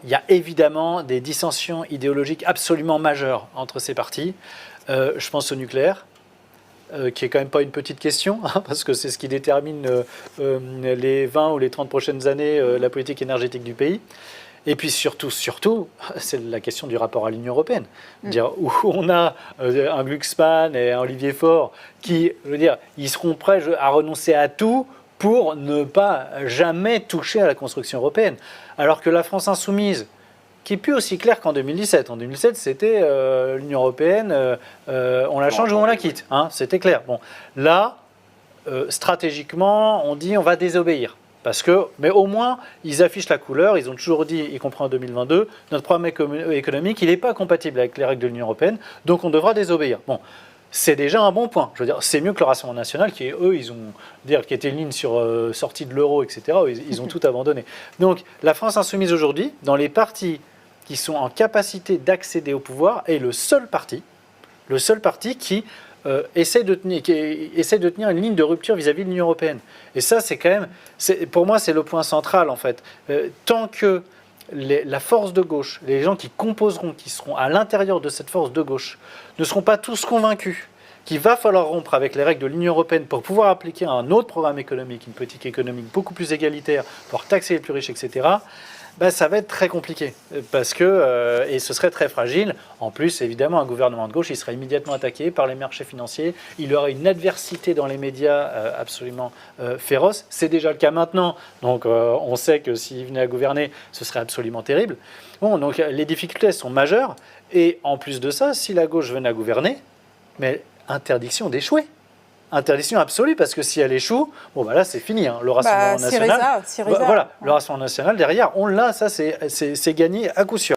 Il y a évidemment des dissensions idéologiques absolument majeures entre ces partis. Je pense au nucléaire, qui est quand même pas une petite question, hein, parce que c'est ce qui détermine les 20 ou les 30 prochaines années la politique énergétique du pays. Et puis surtout, c'est la question du rapport à l'Union européenne. Où on a un Glucksmann et un Olivier Faure qui, je veux dire, ils seront prêts à renoncer à tout pour ne pas jamais toucher à la construction européenne. Alors que la France insoumise, qui est plus aussi claire qu'en 2017. En 2017, c'était l'Union européenne, on la change ou on la quitte. Hein, c'était clair. Bon, là, stratégiquement, on dit on va désobéir. Mais au moins, ils affichent la couleur. Ils ont toujours dit, y compris en 2022, notre programme économique, il n'est pas compatible avec les règles de l'Union européenne, donc on devra désobéir. Bon, c'est déjà un bon point. Je veux dire, c'est mieux que le Rassemblement national, qui eux, ils ont qui était une ligne sur sortie de l'euro, etc. Ils ont tout abandonné. Donc, la France insoumise aujourd'hui, dans les partis qui sont en capacité d'accéder au pouvoir, est le seul parti qui essaie de tenir une ligne de rupture vis-à-vis de l'Union européenne. Et ça, c'est quand même, pour moi, c'est le point central, en fait. Tant que la force de gauche, les gens qui composeront, qui seront à l'intérieur de cette force de gauche, ne seront pas tous convaincus qu'il va falloir rompre avec les règles de l'Union européenne pour pouvoir appliquer un autre programme économique, une politique économique beaucoup plus égalitaire, pour taxer les plus riches, etc., ben, ça va être très compliqué, parce que, et ce serait très fragile. En plus, évidemment, un gouvernement de gauche, il serait immédiatement attaqué par les marchés financiers. Il aurait une adversité dans les médias absolument féroce. C'est déjà le cas maintenant, donc on sait que s'il venait à gouverner, ce serait absolument terrible. Bon, donc les difficultés sont majeures, et en plus de ça, si la gauche venait à gouverner, mais interdiction d'échouer. Interdiction absolue, parce que si elle échoue, bon bah là c'est fini. Hein. Le Rassemblement national, Syriza, voilà, le Rassemblement national derrière, on l'a, ça c'est gagné à coup sûr.